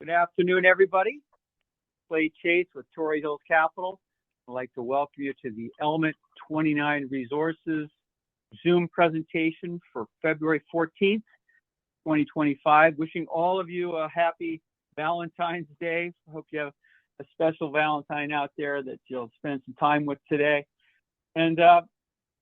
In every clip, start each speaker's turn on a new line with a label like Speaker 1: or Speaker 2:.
Speaker 1: Good afternoon, everybody. Clay Chase with Torrey Hills Capital. I'd like to welcome you to the Element 29 Resources Zoom presentation for February 14th, 2025. Wishing all of you a happy Valentine's Day. I hope you have a special Valentine out there that you'll spend some time with today. And,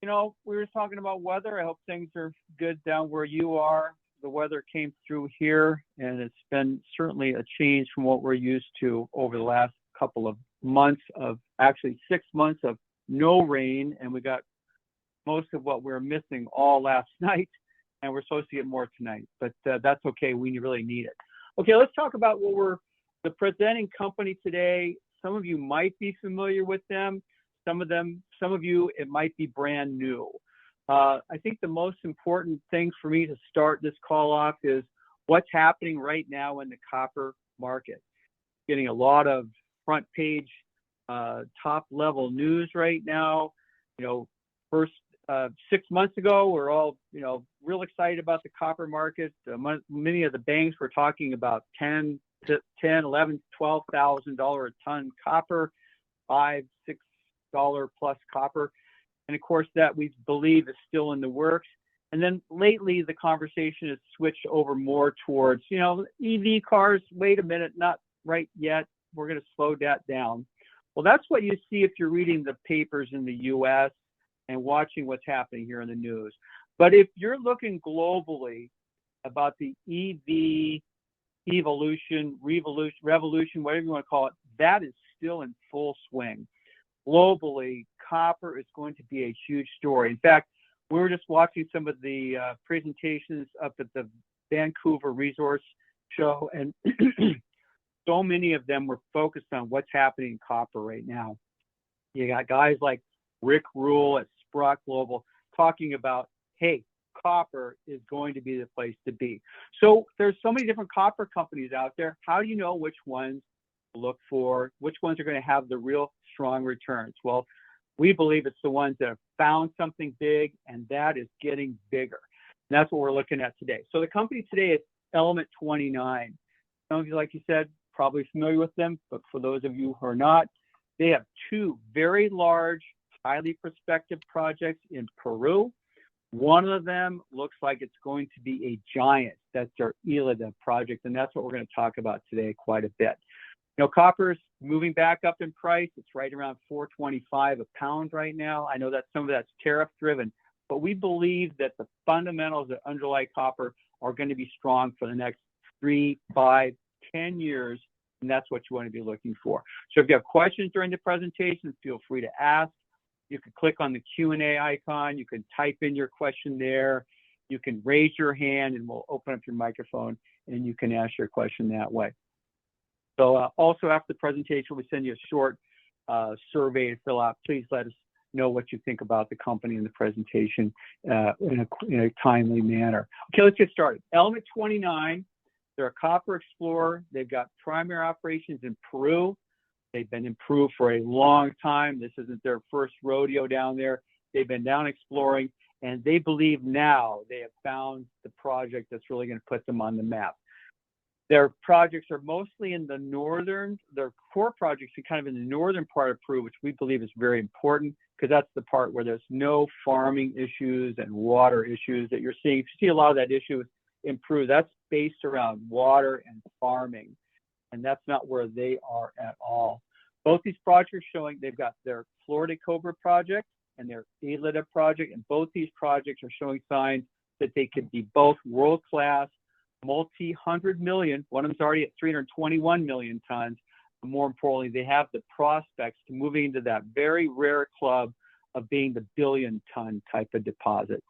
Speaker 1: we were talking about weather. I hope things are good down where you are. The weather came through here, and it's been certainly a change from what we're used to over the last couple of months of actually 6 months of no rain, and we got most of what we're missing all last night, and we're supposed to get more tonight, but that's okay. We really need it. Okay, let's talk about the presenting company today. Some of you might be familiar with them. Some of you, it might be brand new. I think the most important thing for me to start this call off is what's happening right now in the copper market. Getting a lot of front page, top level news right now. First 6 months ago, we're all, real excited about the copper market. Many of the banks were talking about $10, $11, $12,000 a ton copper, $5, $6 plus copper. And of course, that we believe is still in the works. And then lately, the conversation has switched over more towards, EV cars. Wait a minute, not right yet. We're going to slow that down. Well, that's what you see if you're reading the papers in the U.S. and watching what's happening here in the news. But if you're looking globally about the EV evolution, revolution, whatever you want to call it, that is still in full swing. Globally, copper is going to be a huge story. In fact, we were just watching some of the presentations up at the Vancouver Resource Show, and so many of them were focused on what's happening in copper right now. You got guys like Rick Rule at Sprott Global talking about, hey, copper is going to be the place to be. So there's so many different copper companies out there. How do you know which ones to look for, which ones are going to have the real strong returns? Well, we believe it's the ones that have found something big, and that is getting bigger. And that's what we're looking at today. So the company today is Element 29. Some of you, like you said, probably familiar with them, but for those of you who are not, they have two very large, highly prospective projects in Peru. One of them looks like it's going to be a giant. That's their Elida project, and that's what we're going to talk about today quite a bit. Copper's moving back up in price. It's right around $4.25 a pound right now. I know that some of that's tariff driven, but we believe that the fundamentals that underlie copper are going to be strong for the next 3, 5, 10 years, and that's what you want to be looking for. So if you have questions during the presentation, feel free to ask. You can click on the Q&A icon. You can type in your question there. You can raise your hand, and we'll open up your microphone, and you can ask your question that way. So also after the presentation, we send you a short survey to fill out. Please let us know what you think about the company and the presentation in a timely manner. Okay, let's get started. Element 29, they're a copper explorer. They've got primary operations in Peru. They've been in Peru for a long time. This isn't their first rodeo down there. They've been down exploring, and they believe now they have found the project that's really going to put them on the map. Their projects are mostly in the their core projects are kind of in the northern part of Peru, which we believe is very important because that's the part where there's no farming issues and water issues that you're seeing. If you see a lot of that issue in Peru, that's based around water and farming, and that's not where they are at all. Both these projects showing they've got their Florida Cobra project and their Elida project, and both these projects are showing signs that they could be both world-class, multi-hundred million. One of them's already at 321 million tons. But more importantly, they have the prospects to moving into that very rare club of being the billion-ton type of deposit.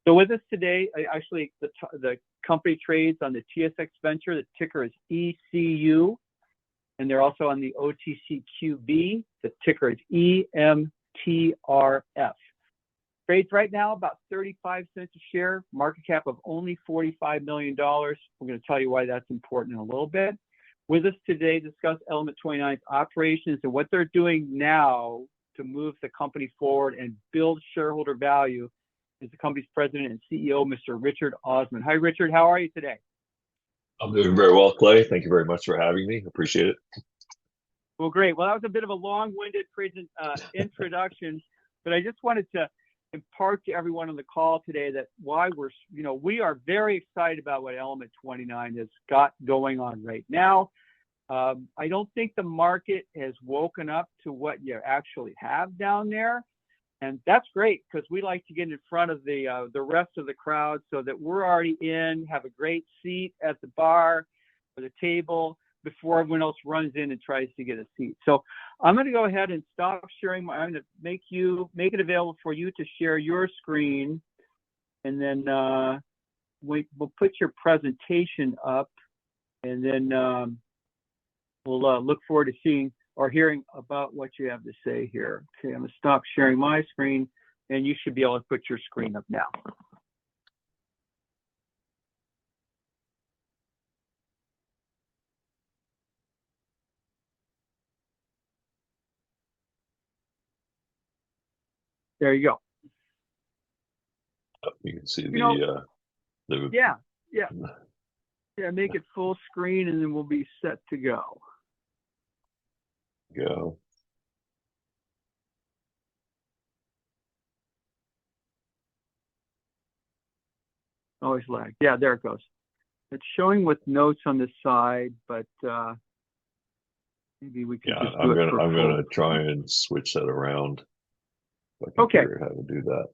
Speaker 1: So with us today, actually, the company trades on the TSX Venture. The ticker is ECU, and they're also on the OTC-QB. The ticker is EMTRF. Trades right now about 35 cents a share, market cap of only $45 million. We're going to tell you why that's important in a little bit. With us today to discuss Element 29's operations and what they're doing now to move the company forward and build shareholder value is the company's president and CEO, Mr. Richard Osmond. Hi, Richard. How are you today?
Speaker 2: I'm doing very well, Clay. Thank you very much for having me. Appreciate it.
Speaker 1: Well, great. Well, that was a bit of a long-winded introduction, but I just wanted to impart to everyone on the call today that why we are very excited about what Element 29 has got going on right now. I don't think the market has woken up to what you actually have down there. And that's great because we like to get in front of the rest of the crowd so that we're already in, have a great seat at the bar or the table before everyone else runs in and tries to get a seat. So I'm going to go ahead and stop sharing. I'm going to make it available for you to share your screen, and then we'll put your presentation up, and then we'll look forward to seeing or hearing about what you have to say here. Okay, I'm going to stop sharing my screen, and you should be able to put your screen up now. There you go.
Speaker 2: You can see
Speaker 1: the yeah. Make it full screen, and then we'll be set to go.
Speaker 2: Go.
Speaker 1: Always lag. Yeah, there it goes. It's showing with notes on the side, but maybe we can just do it.
Speaker 2: I'm gonna try and switch that around. If I can figure out how to do that.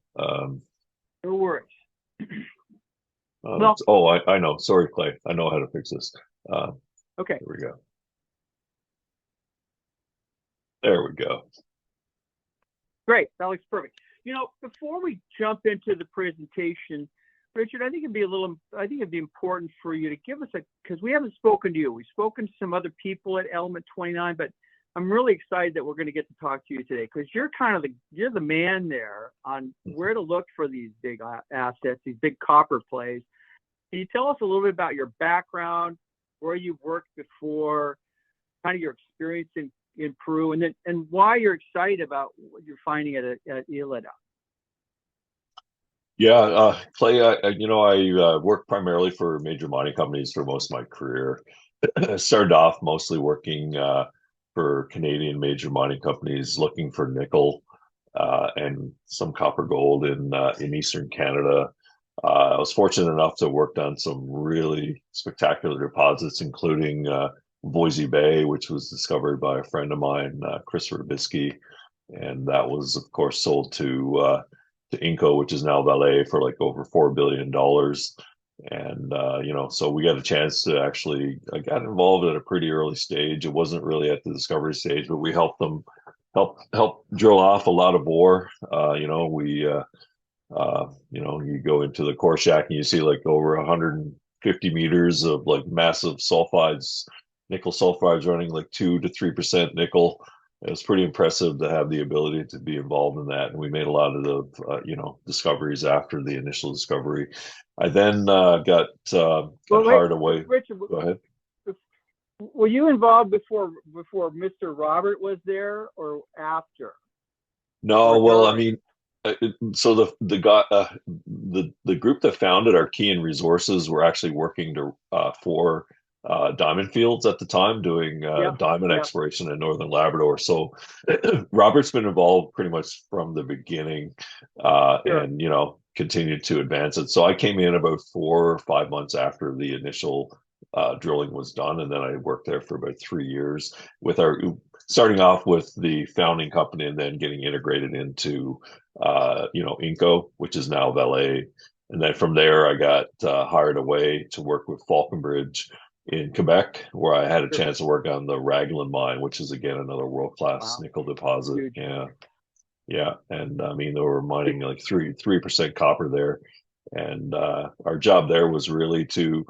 Speaker 1: No worries.
Speaker 2: I know. Sorry, Clay. I know how to fix this.
Speaker 1: Okay.
Speaker 2: Here we go. There we go.
Speaker 1: Great. That looks perfect. Before we jump into the presentation, Richard, I think it'd be important for you to give us because we haven't spoken to you. We've spoken to some other people at Element 29, but I'm really excited that we're going to get to talk to you today because you're the man there on where to look for these big assets, these big copper plays. Can you tell us a little bit about your background, where you've worked before, kind of your experience in Peru, and why you're excited about what you're finding at Ilada?
Speaker 2: Yeah, Clay, I worked primarily for major mining companies for most of my career. I started off mostly working for Canadian major mining companies looking for nickel and some copper gold in Eastern Canada. I was fortunate enough to work on some really spectacular deposits, including Voisey Bay, which was discovered by a friend of mine, Chris Rubisky, and that was, of course, sold to Inco, which is now Vale, for like over $4 billion. And so we got a chance to I got involved at a pretty early stage. It wasn't really at the discovery stage, but we helped them help drill off a lot of ore. You go into the core shack and you see like over 150 meters of like massive sulfides, nickel sulfides running like 2 to 3% nickel. It was pretty impressive to have the ability to be involved in that. And we made a lot of the, discoveries after the initial discovery. I then got hired away.
Speaker 1: Richard,
Speaker 2: go ahead.
Speaker 1: Were you involved before Mr. Robert was there or after?
Speaker 2: No, well, I mean, so the group that founded Archean Resources were actually working for diamond fields at the time, doing diamond exploration in northern Labrador. So Robert's been involved pretty much from the beginning, and continued to advance it. So I came in about 4 or 5 months after the initial drilling was done, and then I worked there for about 3 years starting off with the founding company and then getting integrated into Inco, which is now Vale. And then from there, I got hired away to work with Falconbridge in Quebec, where I had a chance to work on the Raglan mine, which is again another world-class nickel deposit. Yeah. And I mean, they were mining like 3% copper there. And our job there was really to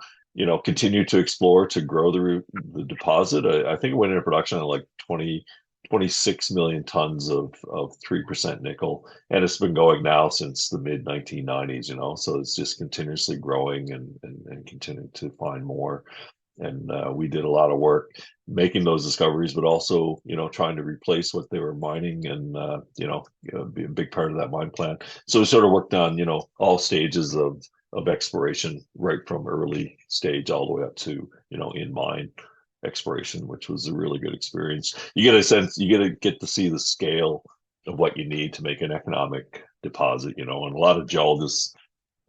Speaker 2: continue to explore, to grow the deposit. I think it went into production at like 26 million tons of 3% nickel. And it's been going now since the mid 1990s, so it's just continuously growing and continuing to find more. And we did a lot of work making those discoveries, but also, trying to replace what they were mining and, be a big part of that mine plan. So we sort of worked on, all stages of of exploration, right from early stage all the way up to, in mine exploration, which was a really good experience. You get a sense, you get to see the scale of what you need to make an economic deposit, and a lot of geologists,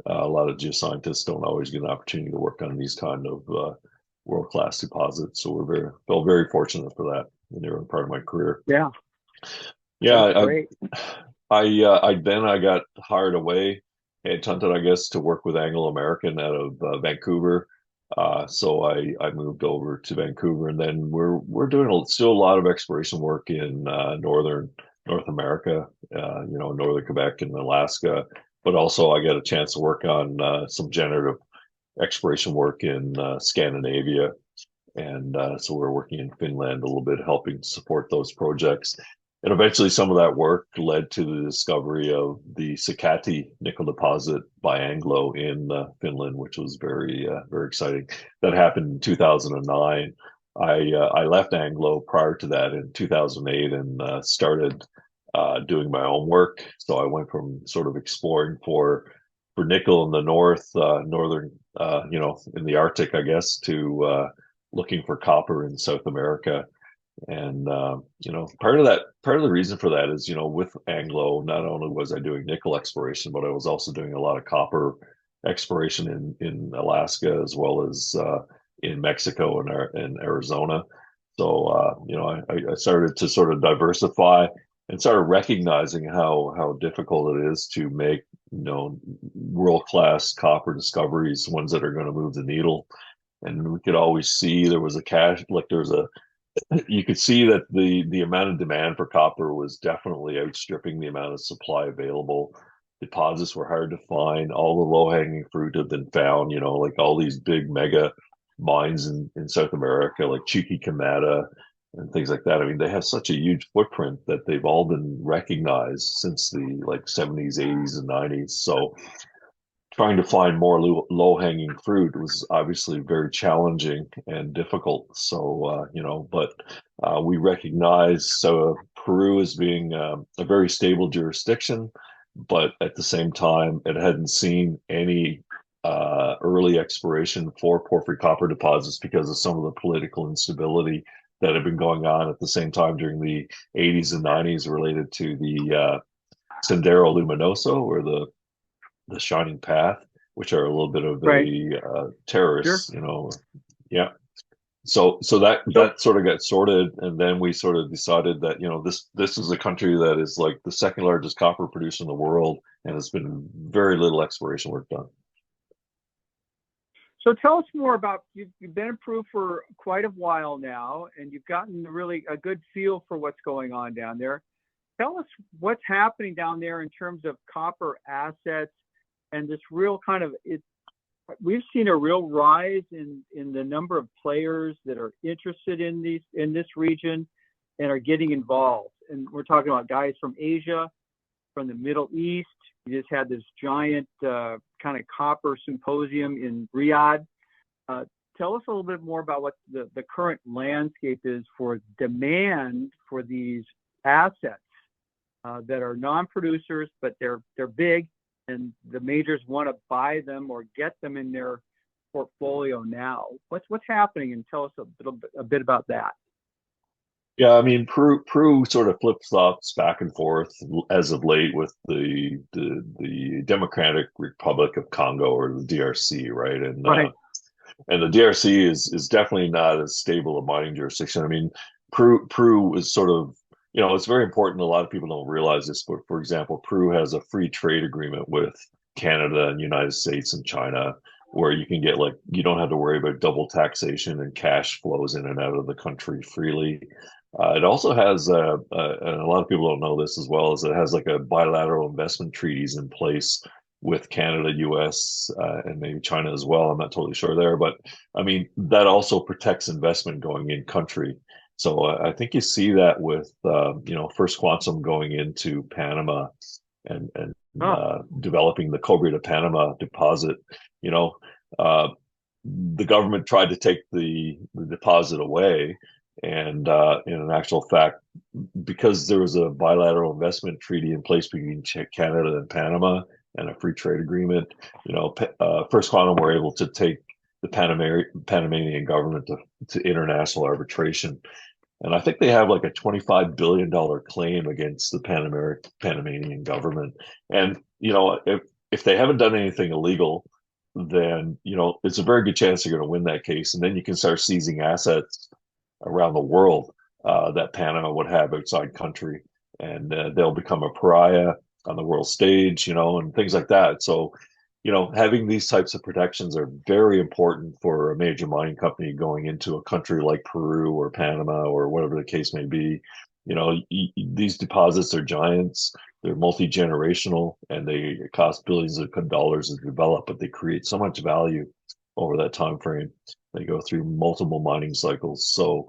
Speaker 2: a lot of geoscientists don't always get an opportunity to work on these kind of world-class deposits. So felt very fortunate for that in the early part of my career.
Speaker 1: Yeah, that's
Speaker 2: Yeah,
Speaker 1: great.
Speaker 2: I got hired away, headhunted, I guess, to work with Anglo American out of Vancouver. So I moved over to Vancouver, and then we're doing still a lot of exploration work in northern North America, northern Quebec and Alaska. But also, I got a chance to work on some generative exploration work in Scandinavia, and so we're working in Finland a little bit, helping support those projects. And eventually, some of that work led to the discovery of the Sakatti nickel deposit by Anglo in Finland, which was very exciting. That happened in 2009. I left Anglo prior to that in 2008 and started doing my own work. So I went from sort of exploring for nickel in the northern, in the Arctic, I guess, to looking for copper in South America. And part of the reason for that is, with Anglo, not only was I doing nickel exploration, but I was also doing a lot of copper exploration in Alaska, as well as in Mexico and Arizona. So I started to sort of diversify and started recognizing how difficult it is to make world class copper discoveries, ones that are going to move the needle. And we could always see there was a cash, like there's a you could see that the amount of demand for copper was definitely outstripping the amount of supply available. Deposits were hard to find. All the low hanging fruit have been found. Like all these big mega mines in South America, like Chuquicamata and things like that. I mean, they have such a huge footprint that they've all been recognized since the like 70s, 80s, and 90s. So trying to find more low hanging fruit was obviously very challenging and difficult. So, but we recognize Peru as being a very stable jurisdiction, but at the same time, it hadn't seen any early exploration for porphyry copper deposits because of some of the political instability that had been going on at the same time during the 80s and 90s related to the Sendero Luminoso, or the Shining Path, which are a little bit of
Speaker 1: Right.
Speaker 2: terrorists,
Speaker 1: Sure.
Speaker 2: Yeah. So that
Speaker 1: So,
Speaker 2: sort of got sorted, and then we sort of decided that this is a country that is like the second largest copper producer in the world, and it's been very little exploration work done.
Speaker 1: so tell us more about you've been in Peru for quite a while now, and you've gotten really a good feel for what's going on down there. Tell us what's happening down there in terms of copper assets and this real kind of it. We've seen a real rise in the number of players that are interested in this region and are getting involved. And we're talking about guys from Asia, from the Middle East. You just had this giant kind of copper symposium in Riyadh. Tell us a little bit more about what the current landscape is for demand for these assets that are non-producers, but they're big, and the majors want to buy them or get them in their portfolio now. What's happening, and tell us a bit about that.
Speaker 2: Yeah, I mean, Peru sort of flip flops back and forth as of late with the Democratic Republic of Congo, or the DRC, right?
Speaker 1: Right.
Speaker 2: And the DRC is definitely not as stable a mining jurisdiction. I mean, Peru is sort of, it's very important. A lot of people don't realize this, but for example, Peru has a free trade agreement with Canada and United States and China, where you can get you don't have to worry about double taxation, and cash flows in and out of the country freely. It also has, and a lot of people don't know this as well, is it has like a bilateral investment treaties in place with Canada, US, and maybe China as well. I'm not totally sure there, but I mean, that also protects investment going in country. So I think you see that with, First Quantum going into Panama and
Speaker 1: Oh,
Speaker 2: developing the Cobre de Panama deposit. You know, the government tried to take the deposit away. And in an actual fact, because there was a bilateral investment treaty in place between Canada and Panama, and a free trade agreement. First Quantum were able to take the Panamanian government to international arbitration. And I think they have like a $25 billion claim against the Panamanian government. And, if they haven't done anything illegal, then, it's a very good chance they're going to win that case. And then you can start seizing assets around the world that Panama would have outside country. And they'll become a pariah on the world stage, and things like that. So, having these types of protections are very important for a major mining company going into a country like Peru or Panama or whatever the case may be. These deposits are giants. They're multi-generational, and they cost billions of dollars to develop, but they create so much value over that time frame. They go through multiple mining cycles. So,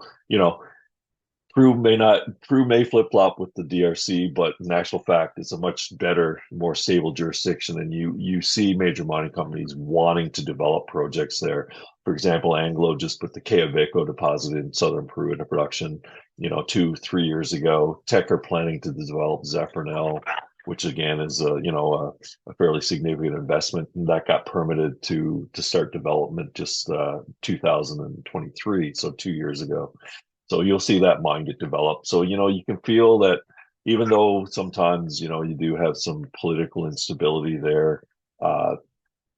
Speaker 2: Peru may flip flop with the DRC, but in actual fact, it's a much better, more stable jurisdiction, and you see major mining companies wanting to develop projects there. For example, Anglo just put the Quellaveco deposit in southern Peru into production, 2-3 years ago. Teck are planning to develop Zafranal, which again is a fairly significant investment, and that got permitted to start development just 2023, so 2 years ago. So you'll see that mine get developed. So, you can feel that even though sometimes, you do have some political instability there,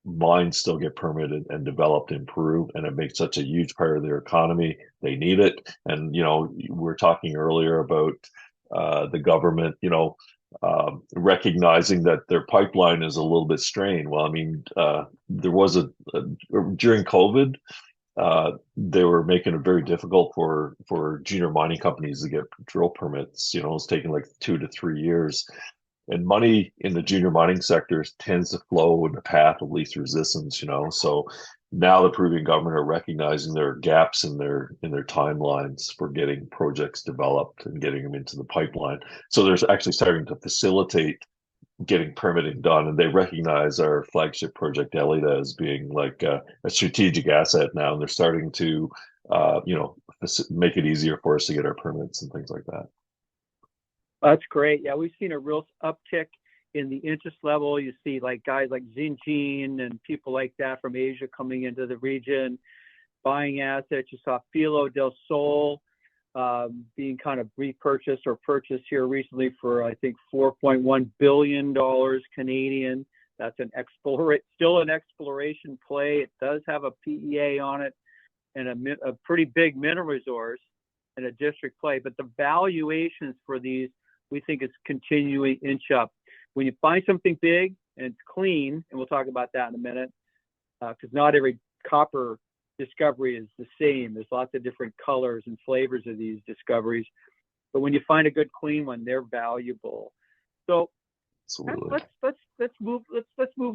Speaker 2: mines still get permitted and developed in Peru, and it makes such a huge part of their economy. They need it. And, we're talking earlier about the government, recognizing that their pipeline is a little bit strained. Well, I mean, there was during COVID, they were making it very difficult for junior mining companies to get drill permits. It's taking like 2 to 3 years. And money in the junior mining sector tends to flow in the path of least resistance. So now the Peruvian government are recognizing there are gaps in their timelines for getting projects developed and getting them into the pipeline. So there's actually starting to facilitate getting permitting done, and they recognize our flagship project Elida as being like a strategic asset now, and they're starting to make it easier for us to get our permits and things like that.
Speaker 1: That's great. Yeah, we've seen a real uptick in the interest level. You see like guys like Xinjiang and people like that from Asia coming into the region, buying assets. You saw Filo del Sol being kind of repurchased or purchased here recently for, I think, $4.1 billion Canadian. That's still an exploration play. It does have a PEA on it and a pretty big mineral resource and a district play. But the valuations for these, we think, is continuing inch up. When you find something big and it's clean, and we'll talk about that in a minute, because not every copper discovery is the same. There's lots of different colors and flavors of these discoveries, but when you find a good clean one, they're valuable. So let's move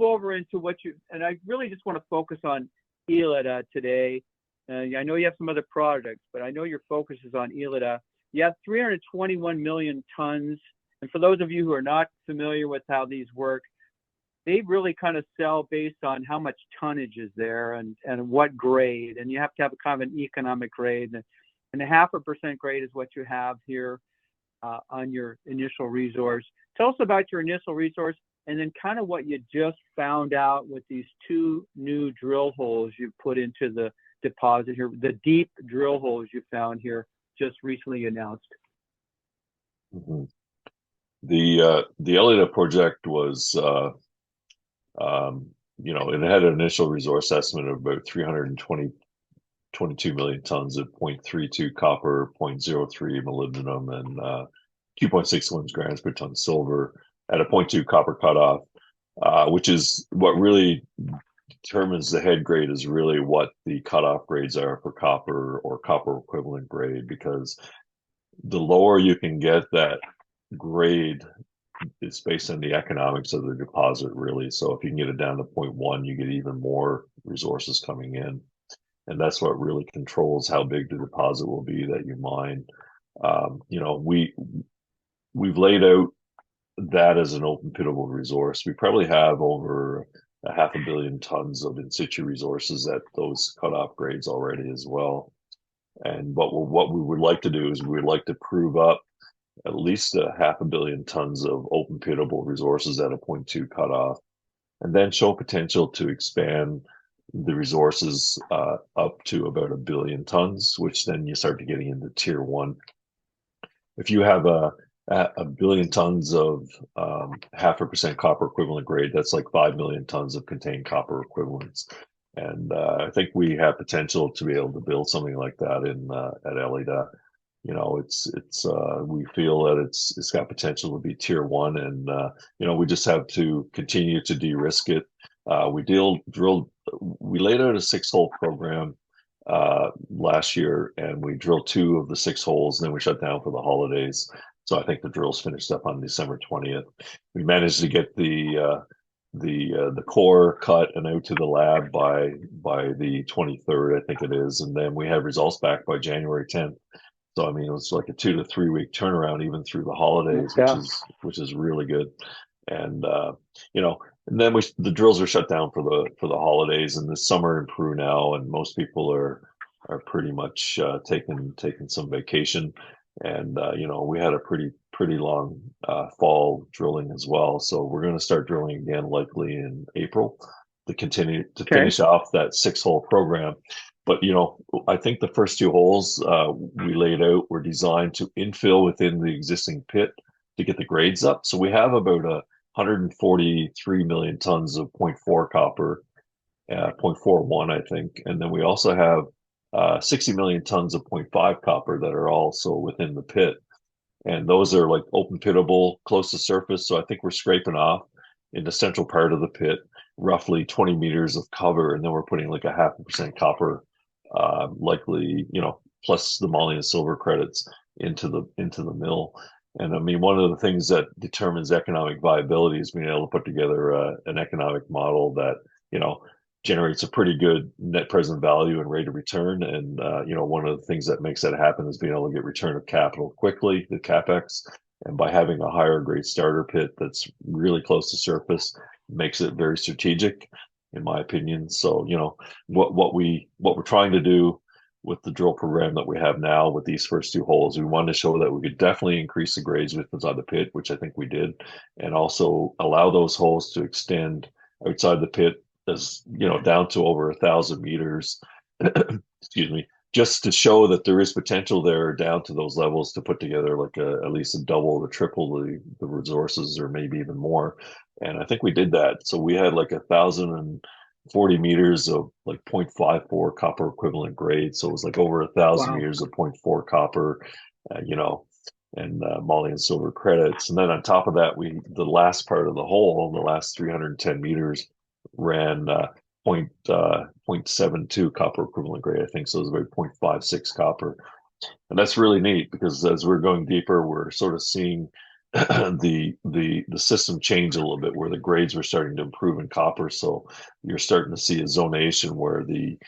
Speaker 1: over into what and I really just want to focus on Elida today. I know you have some other projects, but I know your focus is on Elida. You have 321 million tons, and for those of you who are not familiar with how these work, they really kind of sell based on how much tonnage is there and what grade. And you have to have a kind of an economic grade. And a 0.5% grade is what you have here on your initial resource. Tell us about your initial resource and then kind of what you just found out with these 2 new drill holes you put into the deposit here, the deep drill holes you found here just recently announced.
Speaker 2: Mm-hmm. The Elida project was it had an initial resource estimate of about 22 million tons of 0.32 copper, 0.03 molybdenum, and 2.61 grams per ton silver at a 0.2 copper cutoff, which is what really determines the head grade, is really what the cutoff grades are for copper or copper equivalent grade, because the lower you can get that grade, it's based on the economics of the deposit, really. So if you can get it down to 0.1, you get even more resources coming in. And that's what really controls how big the deposit will be that you mine. We've laid out that as an open pitable resource. We probably have over a 500 million tons of in situ resources at those cutoff grades already as well. And what we would like to do is we would like to prove up at least a 500 million tons of open pitable resources at a 0.2 cutoff. and then show potential to expand the resources up to about 1 billion tons, which then you start to getting into tier one. If you have a billion tons of 0.5% copper equivalent grade, that's like 5 million tons of contained copper equivalents. And I think we have potential to be able to build something like that in at Elida. You know, it's we feel that it's got potential to be tier one, and you know, we just have to continue to de-risk it. We laid out a 6-hole program last year, and we drilled 2 of the 6 holes, and then we shut down for the holidays. So I think the drills finished up on December 20th. We managed to get the core cut and out to the lab by the 23rd, I think it is, and then we have results back by January 10th. So I mean, it was like a 2 to 3 week turnaround even through the holidays,
Speaker 1: Yeah.
Speaker 2: which is really good. And you know, and then the drills are shut down for the holidays, and the summer in Peru now, and most people are pretty much taking some vacation. And you know, we had a pretty long fall drilling as well, so we're going to start drilling again likely in April to continue to
Speaker 1: Okay.
Speaker 2: finish off that 6-hole program. But you know, I think the first 2 holes we laid out were designed to infill within the existing pit to get the grades up. So we have about 143 million tons of 0.4 copper, 0.41, I think, and then we also have 60 million tons of 0.5 copper that are also within the pit, and those are like open pitable, close to surface. So I think we're scraping off in the central part of the pit, roughly 20 meters of cover, and then we're putting like 0.5% copper, likely, you know, plus the moly and silver credits into the mill. And I mean, one of the things that determines economic viability is being able to put together an economic model that, you know, generates a pretty good net present value and rate of return. And you know, one of the things that makes that happen is being able to get return of capital quickly, the capex, and by having a higher grade starter pit that's really close to surface, makes it very strategic, in my opinion. So you know, what we're trying to do with the drill program that we have now with these first 2 holes, we wanted to show that we could definitely increase the grades inside the pit, which I think we did, and also allow those holes to extend outside the pit, as you know, down to over 1,000 meters. Excuse me, just to show that there is potential there down to those levels to put together like at least a double or triple the resources, or maybe even more. And I think we did that. So we had like 1,040 meters of like 0.54 copper equivalent grade. So it was like over 1,000
Speaker 1: Wow.
Speaker 2: meters of 0.4 copper, you know, and moly and silver credits. And then on top of that, the last part of the hole, the last 310 meters, ran 0.72 copper equivalent grade, I think. So it was about 0.56 copper. And that's really neat because as we're going deeper, we're sort of seeing the system change a little bit, where the grades were starting to improve in copper. So you're starting to see a zonation where the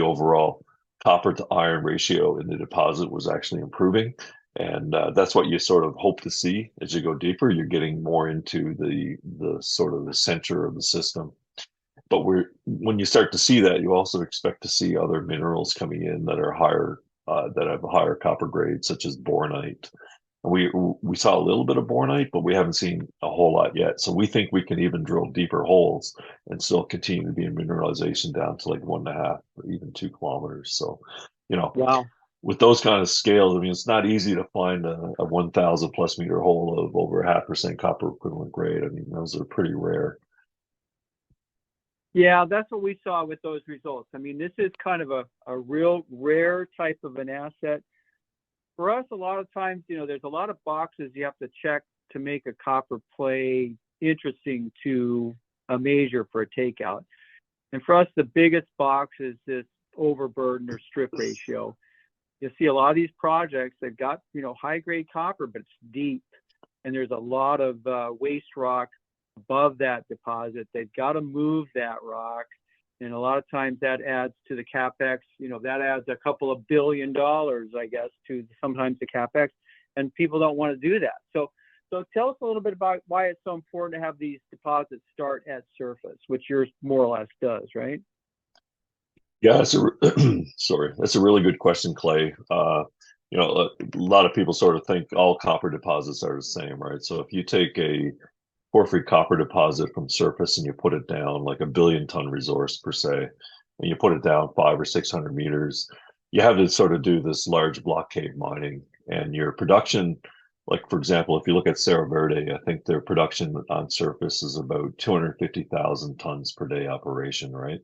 Speaker 2: overall copper to iron ratio in the deposit was actually improving. And that's what you sort of hope to see as you go deeper. You're getting more into the sort of the center of the system. But when you start to see that, you also expect to see other minerals coming in that are higher, that have a higher copper grade, such as bornite. And we saw a little bit of bornite, but we haven't seen a whole lot yet. So we think we can even drill deeper holes and still continue to be in mineralization down to like 1.5 or even 2 kilometers. So, you know,
Speaker 1: Wow.
Speaker 2: with those kind of scales, I mean, it's not easy to find a 1,000 plus meter hole of over 0.5% copper equivalent grade. I mean, those are pretty rare.
Speaker 1: Yeah, that's what we saw with those results. I mean, this is kind of a real rare type of an asset. For us, a lot of times, you know, there's a lot of boxes you have to check to make a copper play interesting to a major for a takeout. And for us, the biggest box is this overburden or strip ratio. You see a lot of these projects, they've got, you know, high grade copper, but it's deep. And there's a lot of waste rock above that deposit. They've got to move that rock. And a lot of times that adds to the capex, you know, that adds a couple of $1 billion, I guess, to sometimes the capex. And people don't want to do that. So tell us a little bit about why it's so important to have these deposits start at surface, which yours more or less does, right?
Speaker 2: Yeah, sorry, that's a really good question, Clay. You know, a lot of people sort of think all copper deposits are the same, right? So if you take porphyry copper deposit from surface and you put it down like a 1 billion ton resource per se, and you put it down 500 or 600 meters, you have to sort of do this large block cave mining, and your production, like for example, if you look at Cerro Verde, I think their production on surface is about 250,000 tons per day operation, right?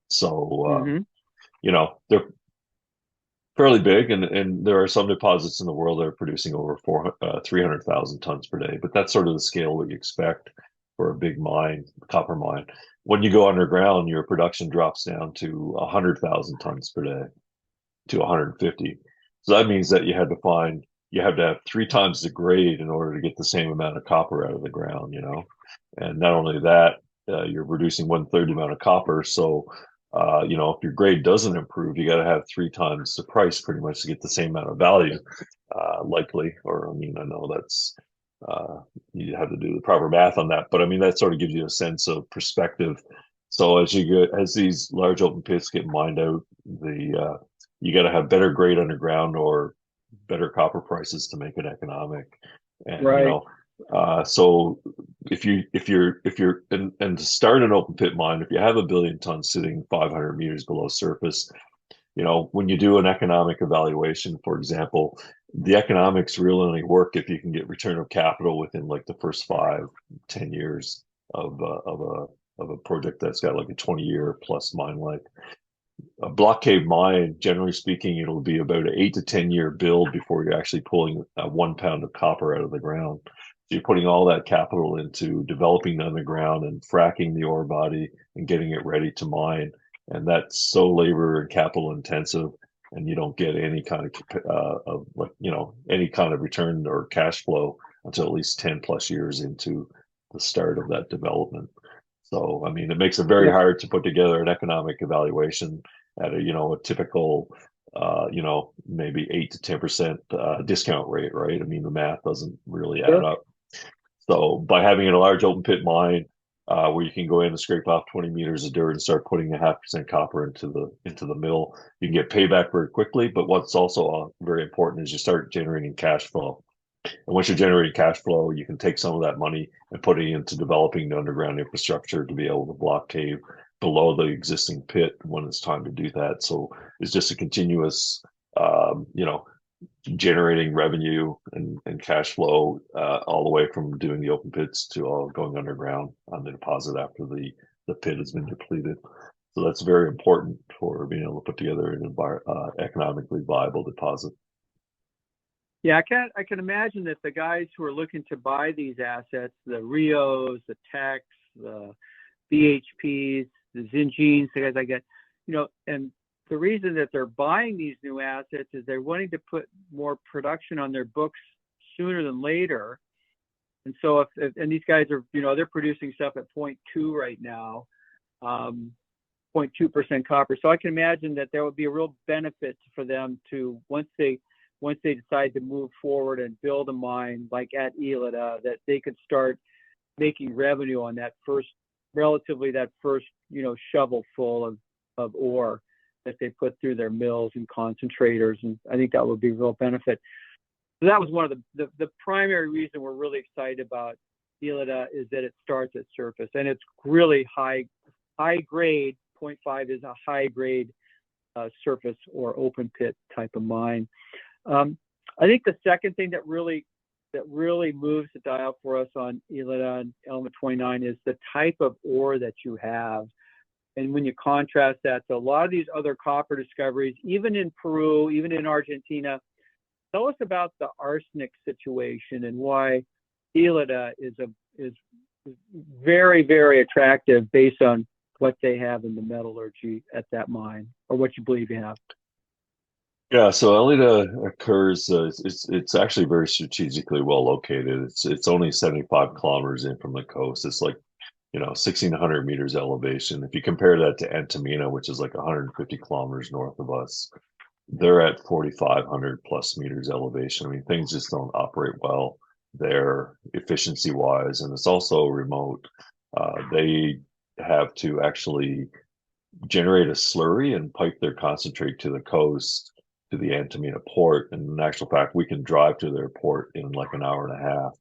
Speaker 2: So,
Speaker 1: Mm-hmm.
Speaker 2: they're fairly big, and there are some deposits in the world that are producing over 300,000 tons per day, but that's sort of the scale that you expect for a big mine, copper mine. When you go underground, your production drops down to 100,000 tons per day to 150. So that means that you have to have 3 times the grade in order to get the same amount of copper out of the ground, And not only that, you're producing 1/3 the amount of copper. So, if your grade doesn't improve, you got to have 3 times the price pretty much to get the same amount of value, likely. Or, I mean, I know uh, you have to do the proper math on that, but I mean, that sort of gives you a sense of perspective. So as these large open pits get mined out, you got to have better grade underground or better copper prices to make it economic. And
Speaker 1: Right.
Speaker 2: so if you're and to start an open pit mine, if you have 1 billion tons sitting 500 meters below surface, when you do an economic evaluation, for example, the economics really only work if you can get return of capital within like the first 5, 10 years of a project that's got like a 20-year plus mine life. A block cave mine, generally speaking, it'll be about an 8 to 10 year build before you're actually pulling 1 pound of copper out of the ground. So you're putting all that capital into developing the underground and fracking the ore body and getting it ready to mine. And that's so labor and capital intensive, and you don't get any kind of like, any kind of return or cash flow until at least 10 plus years into the start of that development. So, I mean, it makes it very
Speaker 1: Yep.
Speaker 2: hard to put together an economic evaluation at a typical, maybe 8 to 10% discount rate, right? I mean, the math doesn't really add
Speaker 1: Sure.
Speaker 2: up. So by having a large open pit mine, where you can go in and scrape off 20 meters of dirt and start putting a 0.5% copper into the mill, you can get payback very quickly. But what's also very important is you start generating cash flow. And once you're generating cash flow, you can take some of that money and put it into developing the underground infrastructure to be able to block cave below the existing pit when it's time to do that. So it's just a continuous, generating revenue and cash flow, all the way from doing the open pits to all going underground on the deposit after the pit has been depleted. So that's very important for being able to put together an economically viable deposit.
Speaker 1: Yeah, I can imagine that the guys who are looking to buy these assets, the Rios, the Techs, the BHPs, the Zingenes, the guys I get, and the reason that they're buying these new assets is they're wanting to put more production on their books sooner than later. And so and these guys are, they're producing stuff at 0.2 right now, 0.2% copper. So I can imagine that there would be a real benefit for them to, once they decide to move forward and build a mine like at Elida, that they could start making revenue on that first shovel full of ore that they put through their mills and concentrators. And I think that would be a real benefit. So that was one of the primary reason we're really excited about Elida, is that it starts at surface and it's really high grade. 0.5 is a high grade surface or open pit type of mine. I think the second thing that really moves the dial for us on Elida and Element 29 is the type of ore that you have. And when you contrast that to a lot of these other copper discoveries, even in Peru, even in Argentina, tell us about the arsenic situation and why Elida is very, very attractive based on what they have in the metallurgy at that mine, or what you believe you have.
Speaker 2: Yeah, so Elida occurs. It's actually very strategically well located. It's only 75 kilometers in from the coast. It's like 1,600 meters elevation. If you compare that to Antamina, which is like 150 kilometers north of us, they're at 4,500 plus meters elevation. I mean, things just don't operate well there efficiency wise, and it's also remote. They have to actually generate a slurry and pipe their concentrate to the coast to the Antamina port. And in actual fact, we can drive to their port in like an hour and a half.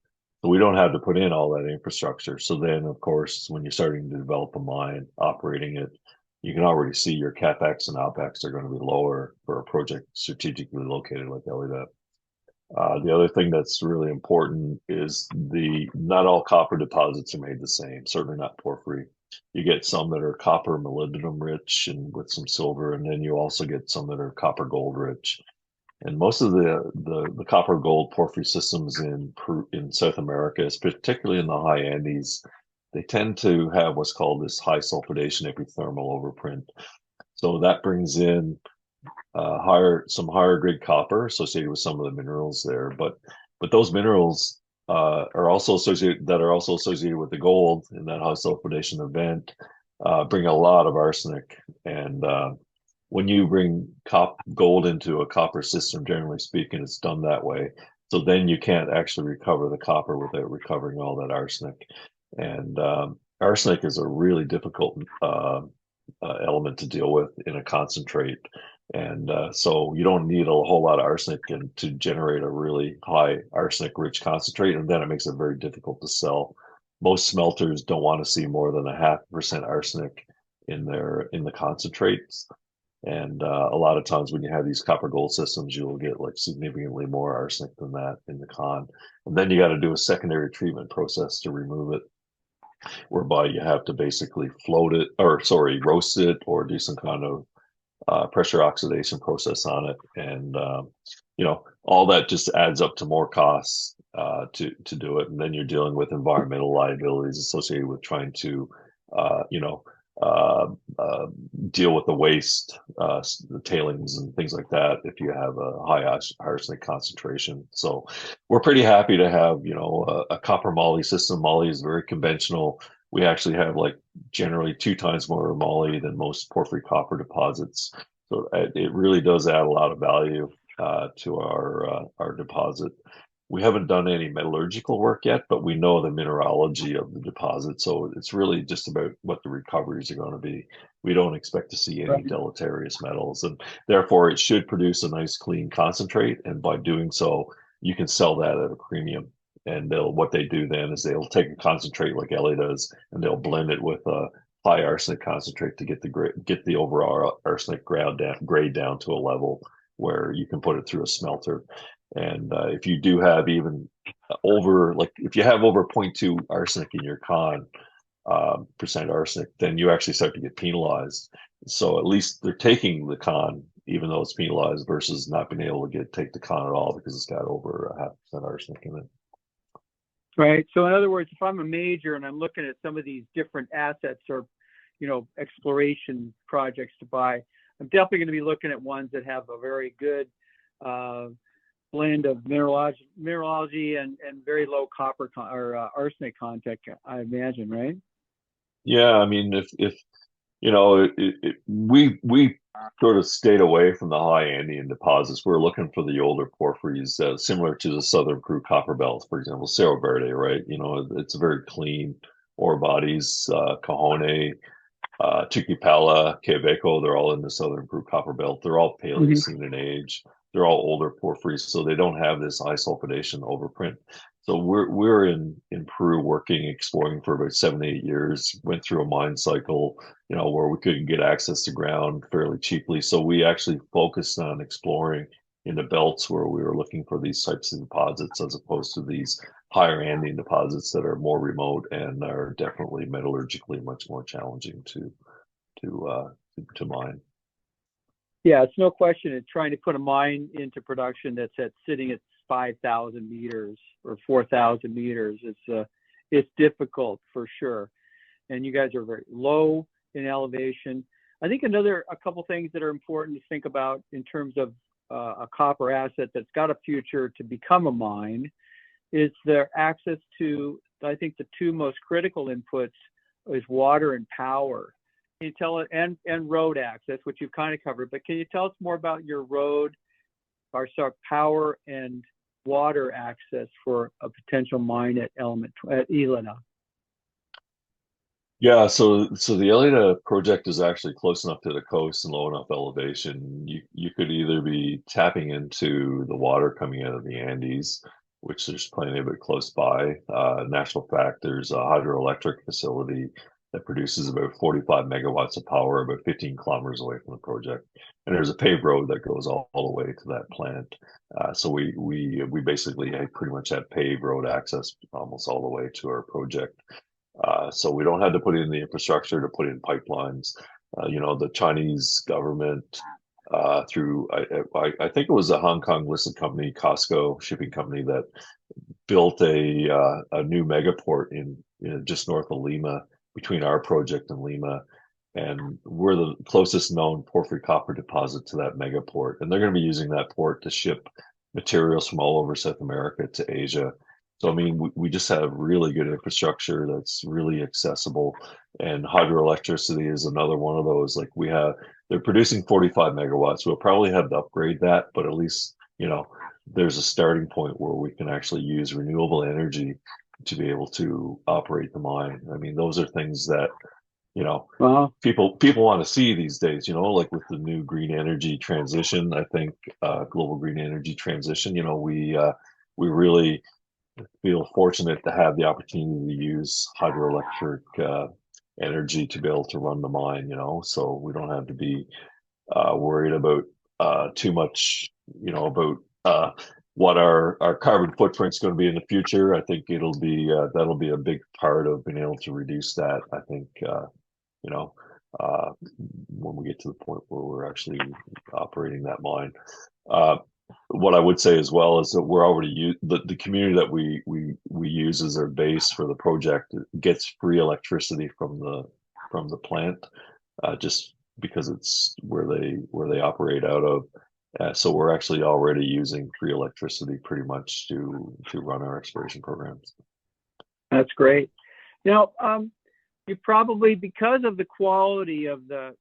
Speaker 2: So we don't have to put in all that infrastructure. So then, of course, when you're starting to develop a mine, operating it, you can already see your capex and opex are going to be lower for a project strategically located like Elida. The other thing that's really important is the not all copper deposits are made the same. Certainly not porphyry. You get some that are copper molybdenum rich and with some silver, and then you also get some that are copper gold rich. And most of the copper gold porphyry systems in South America, particularly in the high Andes, they tend to have what's called this high sulfidation epithermal overprint. So that brings in some higher grade copper associated with some of the minerals there, but those minerals are also associated with the gold in that high sulfidation event, bring a lot of arsenic. And when you bring gold into a copper system, generally speaking, it's done that way. So then you can't actually recover the copper without recovering all that arsenic. And arsenic is a really difficult element to deal with in a concentrate. And so you don't need a whole lot of arsenic to generate a really high arsenic rich concentrate. And then it makes it very difficult to sell. Most smelters don't want to see more than 0.5% arsenic in the concentrates. And a lot of times when you have these copper gold systems, you will get like significantly more arsenic than that in the con. And then you got to do a secondary treatment process to remove it, whereby you have to basically roast it or do some kind of pressure oxidation process on it. And, all that just adds up to more costs to do it. And then you're dealing with environmental liabilities associated with trying to, uh, uh, deal with the waste, the tailings and things like that if you have a high arsenic concentration. So we're pretty happy to have, a copper moly system. Moly is very conventional. We actually have like generally 2 times more moly than most porphyry copper deposits. So it really does add a lot of value to our deposit. We haven't done any metallurgical work yet, but we know the mineralogy of the deposit. So it's really just about what the recoveries are going to be. We don't expect to see any
Speaker 1: Right.
Speaker 2: deleterious metals, and therefore it should produce a nice clean concentrate. And by doing so, you can sell that at a premium. And what they do then is they'll take a concentrate like Ellie does, and they'll blend it with a high arsenic concentrate to get the overall arsenic grade down to a level where you can put it through a smelter. And if you do have even if you have over 0.2 arsenic in your percent arsenic, then you actually start to get penalized. So at least they're taking the con, even though it's penalized, versus not being able to take the con at all because it's got over 0.5% arsenic in it.
Speaker 1: Right. So in other words, if I'm a major and I'm looking at some of these different assets or, exploration projects to buy, I'm definitely going to be looking at ones that have a very good blend of mineralogy and very low copper or arsenic content, I imagine, right?
Speaker 2: Yeah, I mean, if we sort of stayed away from the high Andean deposits. We're looking for the older porphyries, similar to the Southern Crude Copper Belt, for example, Cerro Verde, right? It's very clean ore bodies, Cajone, Chiquipala, Quellaveco, they're all in the Southern Crude Copper Belt. They're all Paleocene in age. They're all older porphyries, so they don't have this high sulfidation overprint. So we're in Peru exploring for about 7 to 8 years. Went through a mine cycle, where we couldn't get access to ground fairly cheaply. So we actually focused on exploring in the belts where we were looking for these types of deposits, as opposed to these higher Andean deposits that are more remote and are definitely metallurgically much more challenging to mine.
Speaker 1: Yeah, it's no question. It's trying to put a mine into production that's sitting at 5,000 meters or 4,000 meters. It's difficult for sure. And you guys are very low in elevation. I think a couple things that are important to think about in terms of a copper asset that's got a future to become a mine is their access to, I think, the two most critical inputs is water and power. Can you tell it, and road access, which you've kind of covered, but can you tell us more about your power and water access for a potential mine at Elena?
Speaker 2: Yeah, so the Elena project is actually close enough to the coast and low enough elevation. You could either be tapping into the water coming out of the Andes, which there's plenty of it close by. National fact, there's a hydroelectric facility that produces about 45 megawatts of power about 15 kilometers away from the project. And there's a paved road that goes all the way to that plant. So we basically pretty much have paved road access almost all the way to our project. So we don't have to put in the infrastructure to put in pipelines. The Chinese government through I think it was a Hong Kong listed company, Costco shipping company, that built a new megaport in just north of Lima between our project and Lima, and we're the closest known porphyry copper deposit to that megaport, and they're going to be using that port to ship materials from all over South America to Asia. So I mean, we just have really good infrastructure that's really accessible, and hydroelectricity is another one of those. Like they're producing 45 megawatts. We'll probably have to upgrade that, but at least there's a starting point where we can actually use renewable energy to be able to operate the mine. I mean, those are things that people want to see these days. Like with the new green energy transition. I think global green energy transition. We really feel fortunate to have the opportunity to use hydroelectric energy to be able to run the mine. So we don't have to be worried about too much. About what our carbon footprint's going to be in the future. I think that'll be a big part of being able to reduce that. I think you know, when we get to the point where we're actually operating that mine. What I would say as well is that we're already the community that we use as our base for the project gets free electricity from the plant, just because it's where they operate out of. So we're actually already using free electricity pretty much to run our exploration programs.
Speaker 1: That's great. Now, you probably, because of the quality of the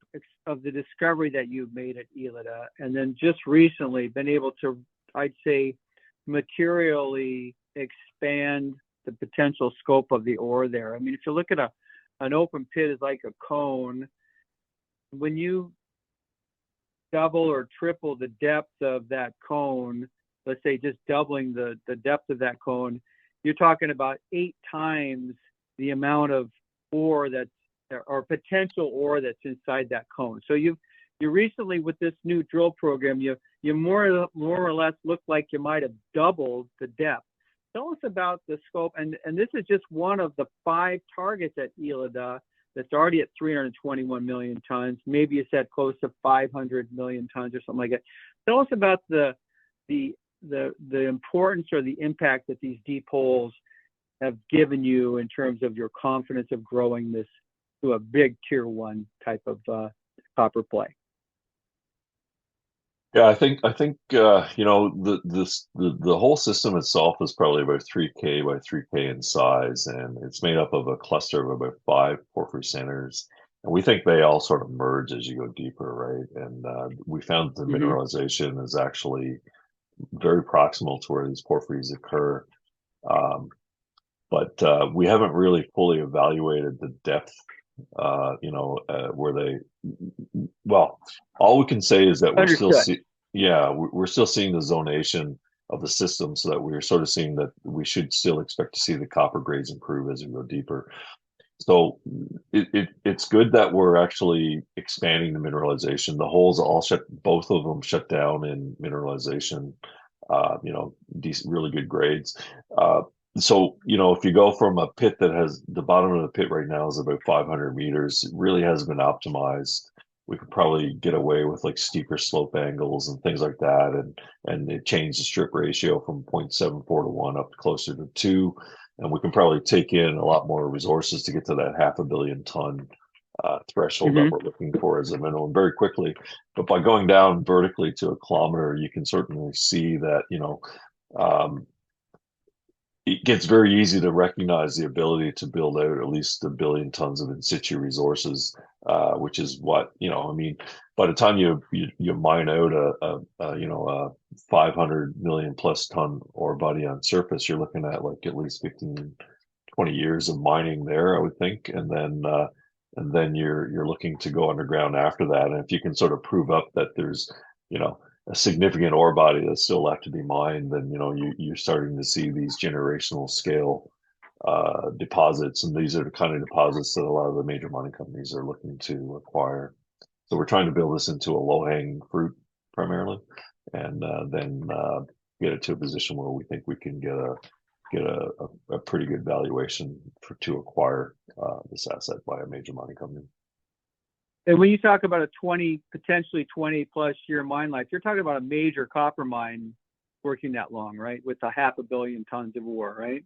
Speaker 1: discovery that you've made at Elida, and then just recently been able to, I'd say, materially expand the potential scope of the ore there. I mean, if you look at an open pit is like a cone. When you double or triple the depth of that cone, let's say just doubling the depth of that cone, you're talking about 8 times the amount of ore or potential ore that's inside that cone. So you recently, with this new drill program, you more or less look like you might have doubled the depth. Tell us about the scope, and this is just one of the 5 targets at Elida that's already at 321 million tons. Maybe it's at close to 500 million tons or something like that. Tell us about the importance or the impact that these deep holes have given you in terms of your confidence of growing this to a big tier 1 type of copper play.
Speaker 2: Yeah, I think the whole system itself is probably about 3K by 3K in size, and it's made up of a cluster of about 5 porphyry centers, and we think they all sort of merge as you go deeper, right? And we found the mineralization is actually very proximal to where these porphyries occur. But we haven't really fully evaluated the depth, where all we can say is that we're still seeing the zonation of the system, so that we're sort of seeing that we should still expect to see the copper grades improve as we go deeper. So it's good that we're actually expanding the mineralization. The holes both of them shut down in mineralization, decent, really good grades. So, if you go from a pit that has the bottom of the pit right now is about 500 meters, it really hasn't been optimized. We could probably get away with like steeper slope angles and things like that. And it changed the strip ratio from 0.74 to 1 up closer to 2. And we can probably take in a lot more resources to get to that 500 million ton threshold that we're looking for as a minimum very quickly. But by going down vertically to 1 kilometer, you can certainly see that, it gets very easy to recognize the ability to build out at least 1 billion tons of in situ resources, which is what, I mean, by the time you mine out a 500 million plus ton ore body on surface, you're looking at like at least 15, 20 years of mining there, I would think. And then you're looking to go underground after that. And if you can sort of prove up that there's, a significant ore body that's still left to be mined, then you're starting to see these generational scale deposits, and these are the kind of deposits that a lot of the major mining companies are looking to acquire. So we're trying to build this into a low-hanging fruit primarily, and then get it to a position where we think we can get a pretty good valuation to acquire this asset by a major mining company.
Speaker 1: And when you talk about a potentially 20+ year mine life, you're talking about a major copper mine working that long, right? With a 500 million tons of ore, right?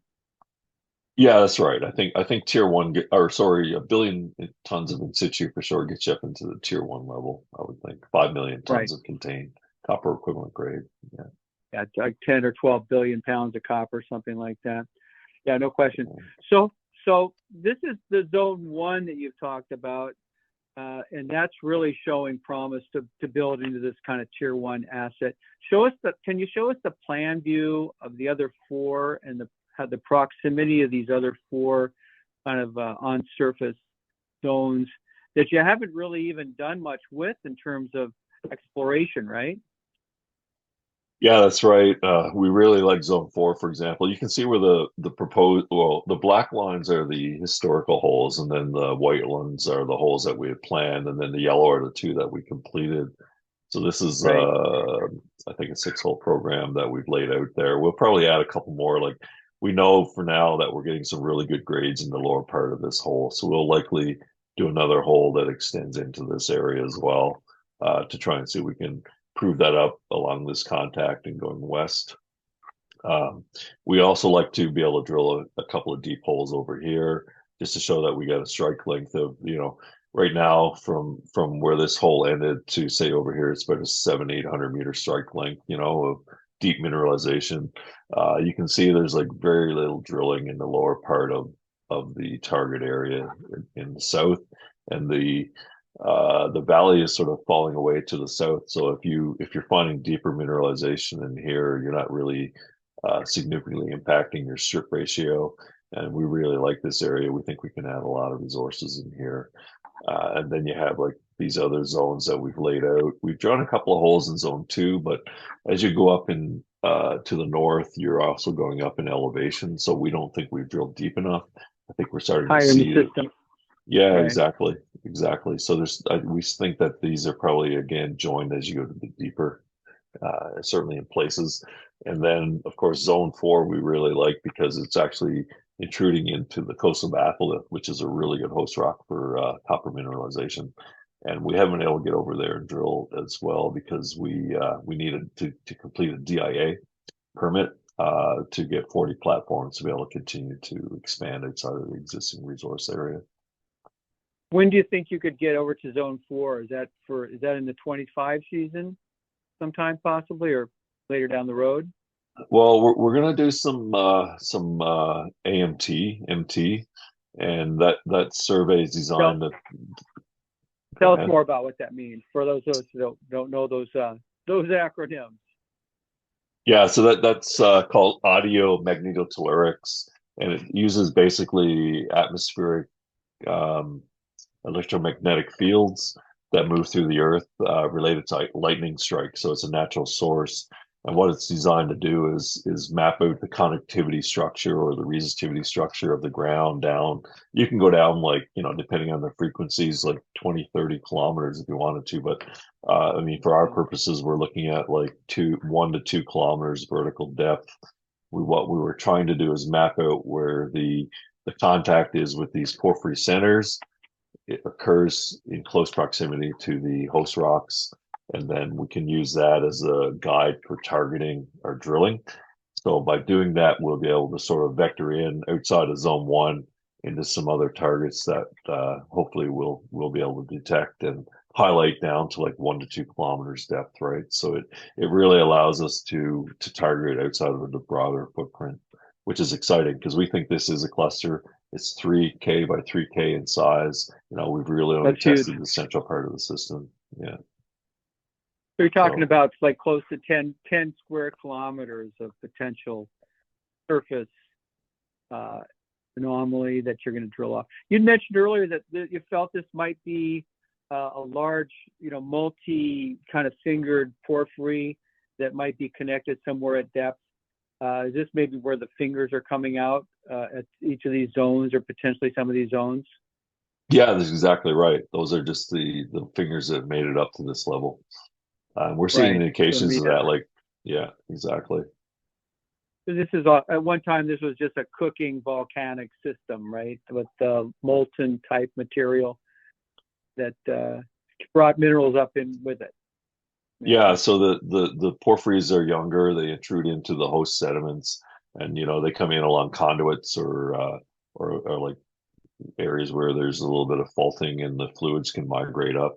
Speaker 2: Yeah, that's right. I think tier one, or sorry, 1 billion tons of in situ for sure gets you up into the tier one level. I would think 5 million tons
Speaker 1: Right.
Speaker 2: of contained copper equivalent grade. Yeah.
Speaker 1: Yeah, like 10 or 12 billion pounds of copper, something like that. Yeah, no question.
Speaker 2: Yeah.
Speaker 1: So this is the zone 1 that you've talked about. And that's really showing promise to build into this kind of tier 1 asset. Can you show us the plan view of the other 4 and the proximity of these other 4 kind of on surface zones that you haven't really even done much with in terms of exploration, right?
Speaker 2: Yeah, that's right. We really like Zone 4, for example. You can see where the black lines are the historical holes, and then the white ones are the holes that we had planned, and then the yellow are the 2 that we completed. So this is,
Speaker 1: Right.
Speaker 2: I think, a 6-hole program that we've laid out there. We'll probably add a couple more. Like, we know for now that we're getting some really good grades in the lower part of this hole, so we'll likely do another hole that extends into this area as well, to try and see if we can prove that up along this contact and going west. We also like to be able to drill a couple of deep holes over here just to show that we got a strike length of, right now from where this hole ended to say over here, it's about a 700-800 meter strike length, of deep mineralization. You can see there's like very little drilling in the lower part of the target area in the south, and the valley is sort of falling away to the south. So if you're finding deeper mineralization in here, you're not really significantly impacting your strip ratio. And we really like this area. We think we can add a lot of resources in here. And then you have like these other zones that we've laid out. We've drawn a couple of holes in zone 2, but as you go up in to the north, you're also going up in elevation. So we don't think we've drilled deep enough. I think we're starting to
Speaker 1: Higher in the
Speaker 2: see
Speaker 1: system.
Speaker 2: Yeah,
Speaker 1: Right.
Speaker 2: exactly. So we think that these are probably again joined as you go to the deeper, certainly in places. And then, of course, Zone 4 we really like because it's actually intruding into the coastal batholith, which is a really good host rock for copper mineralization. And we haven't been able to get over there and drill as well because we needed to complete a DIA permit to get 40 platforms to be able to continue to expand outside of the existing resource area.
Speaker 1: When do you think you could get over to zone 4? Is that in the 25 season sometime possibly, or later down the road?
Speaker 2: Well, we're gonna do some MT, and that survey is
Speaker 1: Tell,
Speaker 2: designed to go
Speaker 1: tell us
Speaker 2: ahead.
Speaker 1: more about what that means for those of us who don't know those acronyms.
Speaker 2: Yeah, so that's called audio magnetotellurics, and it uses basically atmospheric um, electromagnetic fields that move through the earth related to lightning strikes. So it's a natural source. And what it's designed to do is map out the conductivity structure or the resistivity structure of the ground down. You can go down like, depending on the frequencies, like 20, 30 kilometers if you wanted to. But I mean, for our purposes, we're looking at like 1 to 2 kilometers vertical depth. What we were trying to do is map out where the contact is with these porphyry centers. It occurs in close proximity to the host rocks, and then we can use that as a guide for targeting our drilling. So by doing that, we'll be able to sort of vector in outside of zone 1 into some other targets that hopefully we'll be able to detect and highlight down to like 1 to 2 kilometers depth, right? So it really allows us to target outside of the broader footprint, which is exciting because we think this is a cluster. It's 3K by 3K in size. We've really only
Speaker 1: That's huge.
Speaker 2: tested the central part of the system. Yeah.
Speaker 1: So you're talking
Speaker 2: So
Speaker 1: about like close to 10 square kilometers of potential surface anomaly that you're going to drill off. You mentioned earlier that you felt this might be a large, multi kind of fingered porphyry that might be connected somewhere at depth? Is this maybe where the fingers are coming out at each of these zones, or potentially some of these zones?
Speaker 2: Yeah, that's exactly right. Those are just the fingers that made it up to this level. We're seeing
Speaker 1: Right. So
Speaker 2: indications of that, like, yeah, exactly.
Speaker 1: this is at one time this was just a cooking volcanic system, right, with molten type material that brought minerals up in with it.
Speaker 2: Yeah,
Speaker 1: Maybe.
Speaker 2: so the porphyries are younger. They intrude into the host sediments, and they come in along conduits or like areas where there's a little bit of faulting, and the fluids can migrate up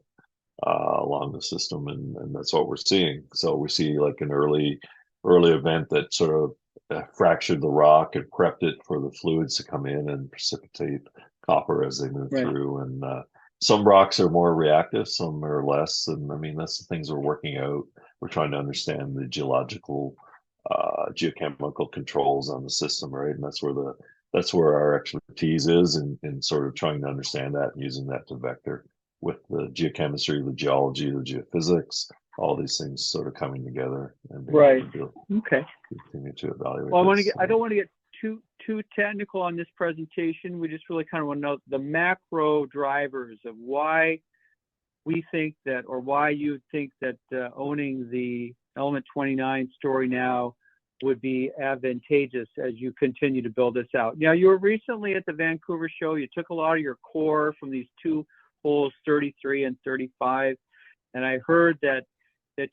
Speaker 2: along the system, and that's what we're seeing. So we see like an early event that sort of fractured the rock and prepped it for the fluids to come in and precipitate copper as they move
Speaker 1: Right.
Speaker 2: through. And some rocks are more reactive, some are less. And I mean, that's the things we're working out. We're trying to understand the geological, geochemical controls on the system, right? And that's where our expertise is, in sort of trying to understand that and using that to vector with the geochemistry, the geology, the geophysics, all these things sort of coming together and being
Speaker 1: Right.
Speaker 2: able
Speaker 1: Okay.
Speaker 2: to continue to evaluate
Speaker 1: Well,
Speaker 2: this.
Speaker 1: I don't want to get too technical on this presentation. We just really kind of want to know the macro drivers of why we think that, or why you think that owning the Element 29 story now would be advantageous as you continue to build this out. Now, you were recently at the Vancouver show. You took a lot of your core from these two holes, 33 and 35, and I heard that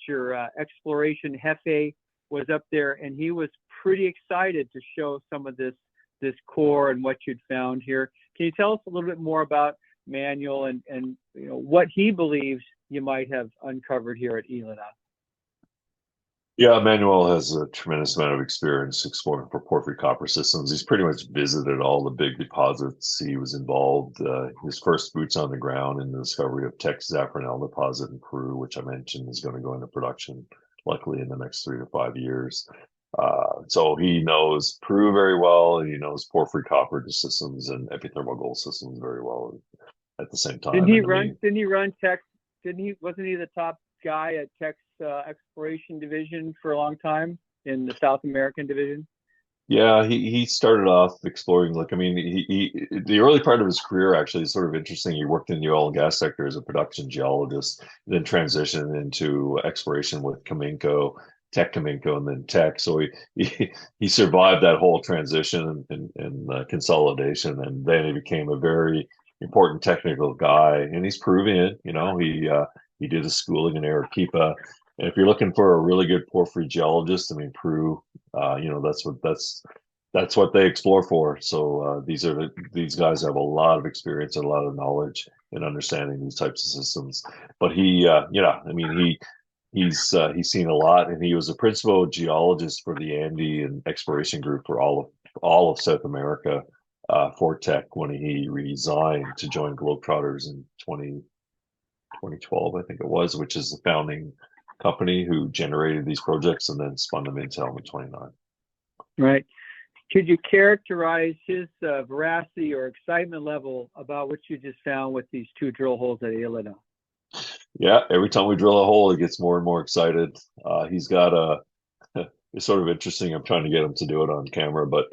Speaker 1: your exploration Hefe was up there, and he was pretty excited to show some of this core and what you'd found here. Can you tell us a little bit more about Manuel and what he believes you might have uncovered here at Elena?
Speaker 2: Yeah, Manuel has a tremendous amount of experience exploring for porphyry copper systems. He's pretty much visited all the big deposits. He was involved, his first boots on the ground in the discovery of Teck's Zafranal deposit in Peru, which I mentioned is going to go into production, luckily, in the next 3 to 5 years. So he knows Peru very well, and he knows porphyry copper systems and epithermal gold systems very well at the same time. And I mean,
Speaker 1: Didn't he run Tech? Wasn't he the top guy at Tech's exploration division for a long time in the South American division?
Speaker 2: yeah, he started off exploring, like, I mean, the early part of his career actually is sort of interesting. He worked in the oil and gas sector as a production geologist, then transitioned into exploration with Cominco, Tech Cominco, and then Tech. So he survived that whole transition and consolidation, and then he became a very important technical guy. And he's Peruvian, he did his schooling in Arequipa. And if you're looking for a really good porphyry geologist, I mean, Peru, that's what they explore for. So these guys have a lot of experience and a lot of knowledge in understanding these types of systems. But I mean, he's seen a lot, and he was a principal geologist for the Andean exploration group for all of South America for Tech when he resigned to join Globetrotters in 2012, I think it was, which is the founding company who generated these projects and then spun them into Element 29.
Speaker 1: Right. Could you characterize his veracity or excitement level about what you just found with these two drill holes at Elena?
Speaker 2: Yeah, every time we drill a hole, he gets more and more excited. He's got it's sort of interesting. I'm trying to get him to do it on camera, but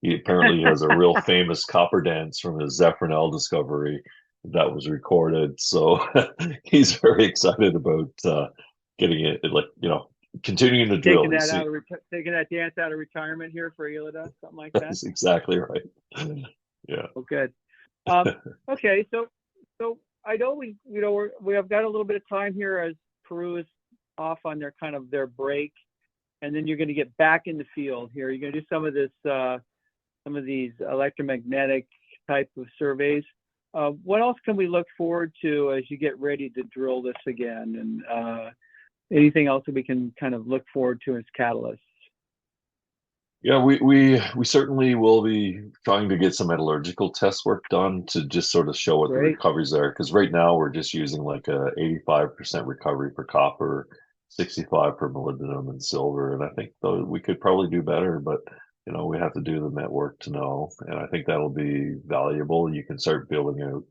Speaker 2: he apparently has a real famous copper dance from his Zafranal discovery that was recorded. So he's very excited about getting it, like, continuing to drill.
Speaker 1: Taking that dance out of retirement here for Elena, something like that.
Speaker 2: That's exactly right. Yeah.
Speaker 1: Well, good. Okay, so I know we have got a little bit of time here as Peru is off on their break, and then you're going to get back in the field here. You're going to do some of these electromagnetic type of surveys. What else can we look forward to as you get ready to drill this again, and anything else that we can kind of look forward to as catalysts?
Speaker 2: Yeah, we certainly will be trying to get some metallurgical test work done to just sort of show what the recoveries are. Because right now we're just using like a 85% recovery for copper, 65 for molybdenum and silver. And I think though we could probably do better, but we have to do the met work to know. And I think that'll be valuable. You can start building out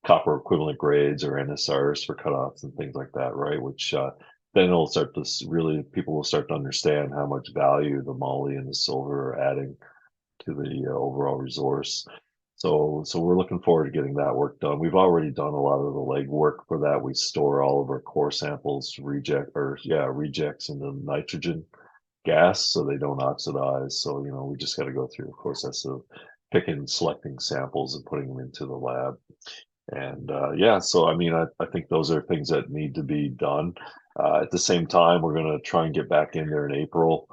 Speaker 2: copper equivalent grades or NSRs for cutoffs and things like that, right? Which then it'll start to really, people will start to understand how much value the moly and the silver are adding to the overall resource. So we're looking forward to getting that work done. We've already done a lot of the legwork for that. We store all of our core samples, rejects in the nitrogen gas so they don't oxidize. So, we just got to go through the process of picking, selecting samples and putting them into the lab. And so I mean, I think those are things that need to be done. At the same time, we're going to try and get back in there in April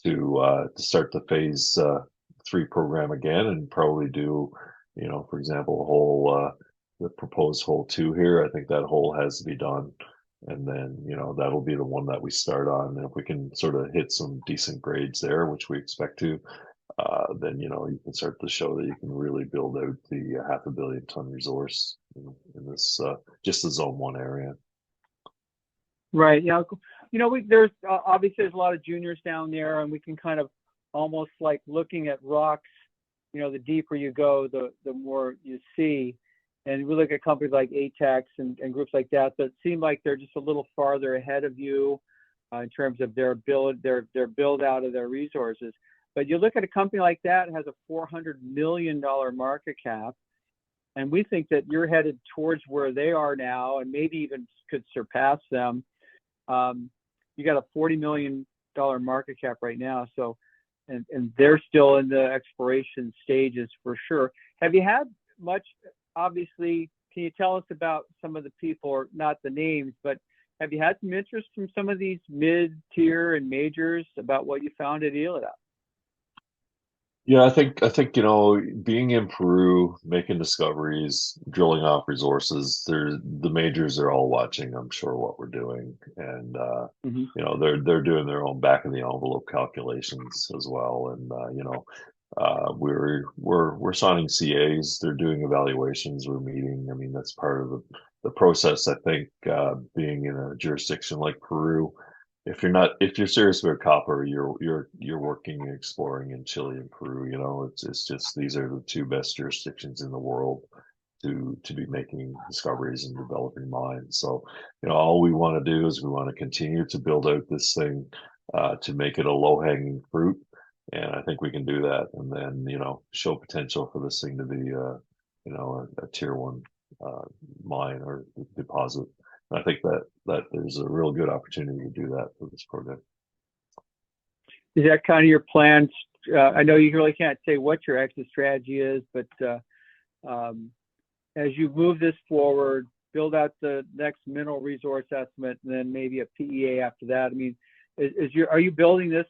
Speaker 2: to start the phase 3 program again, and probably do, for example, the proposed hole 2 here. I think that hole has to be done, and then that'll be the one that we start on. And if we can sort of hit some decent grades there, which we expect to, then you can start to show that you can really build out the 500 million ton resource in this just the zone 1 area.
Speaker 1: Right. Yeah. There's obviously there's a lot of juniors down there, and we can kind of almost like looking at rocks. The deeper you go, the more you see. And we look at companies like ATEX and groups like that seem like they're just a little farther ahead of you in terms of their build out of their resources. But you look at a company like that, it has a $400 million market cap, and we think that you're headed towards where they are now, and maybe even could surpass them. You got a $40 million market cap right now, so and they're still in the exploration stages for sure. Have you had much? Obviously, can you tell us about some of the people, or not the names, but have you had some interest from some of these mid-tier and majors about what you found at Elida?
Speaker 2: Yeah, I think being in Peru, making discoveries, drilling off resources, the majors are all watching, I'm sure, what we're doing, and they're doing their own back of the envelope calculations as well, and we're signing CAs, they're doing evaluations, we're meeting. I mean, that's part of the process. I think being in a jurisdiction like Peru, if you're serious about copper, you're working and exploring in Chile and Peru. It's just, these are the 2 best jurisdictions in the world to be making discoveries and developing mines. So all we want to do is we want to continue to build out this thing to make it a low-hanging fruit, and I think we can do that, and then show potential for this thing to be a tier 1 mine or deposit. I think that there's a real good opportunity to do that for this project.
Speaker 1: Is that kind of your plans? I know you really can't say what your exit strategy is, but as you move this forward, build out the next mineral resource estimate, and then maybe a PEA after that. I mean, are you building this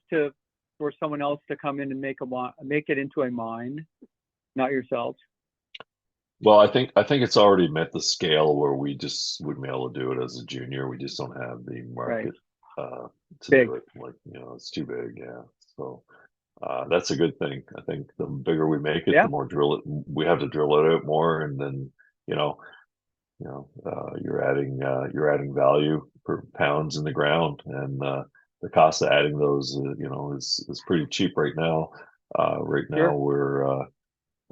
Speaker 1: for someone else to come in and make it into a mine, not yourselves?
Speaker 2: Well, I think it's already met the scale where we just wouldn't be able to do it as a junior. We just don't have the market to do it. Like, it's too big. Yeah. So that's a good thing. I think the bigger we make it, the more we have to drill it out more, and then you're adding value per pounds in the ground, and the cost of adding those is pretty cheap right now. Right now we're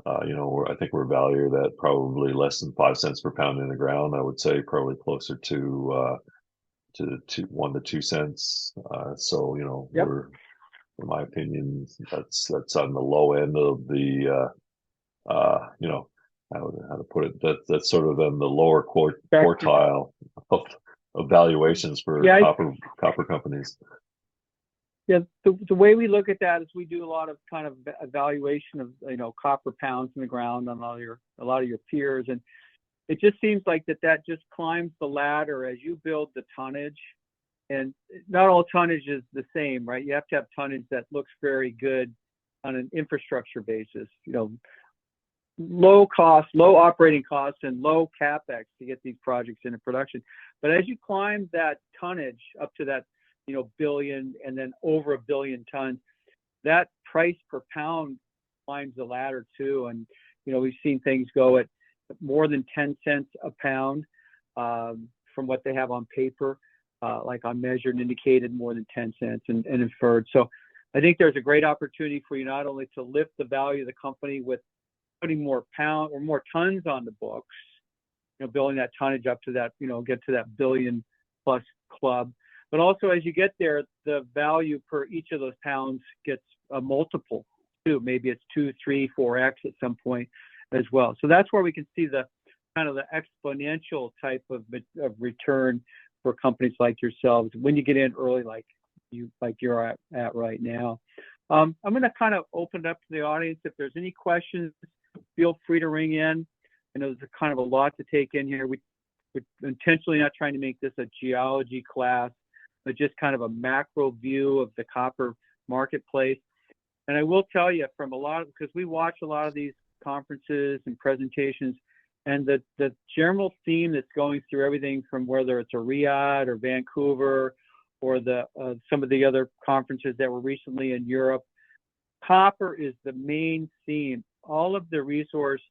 Speaker 2: I think we're valued at probably less than 5 cents per pound in the ground. I would say probably closer to 1 to 2 cents. So we're, in my opinion, that's on the low end of the how to put it. That's sort of in the lower quartile of valuations for copper companies.
Speaker 1: Yeah, the way we look at that is we do a lot of kind of evaluation of copper pounds in the ground on a lot of your peers, and it just seems like that just climbs the ladder as you build the tonnage. And not all tonnage is the same, right? You have to have tonnage that looks very good on an infrastructure basis. Low operating costs, and low capex to get these projects into production. But as you climb that tonnage up to that billion, and then over 1 billion tons, that price per pound climbs the ladder too. And we've seen things go at more than 10 cents a pound from what they have on paper, like on measured and indicated, more than 10 cents and inferred. So I think there's a great opportunity for you not only to lift the value of the company with putting more tons on the books, building that tonnage up to that, get to that billion plus club. But also as you get there, the value per each of those pounds gets a multiple too. Maybe it's 2, 3, 4x at some point as well. So that's where we can see the kind of the exponential type of return for companies like yourselves when you get in early, like you're at right now. I'm going to kind of open it up to the audience. If there's any questions, feel free to ring in. I know there's kind of a lot to take in here. We're intentionally not trying to make this a geology class, but just kind of a macro view of the copper marketplace. And I will tell you because we watch a lot of these conferences and presentations, and the general theme that's going through everything from whether it's a Riyadh or Vancouver or some of the other conferences that were recently in Europe, copper is the main theme. All of the resource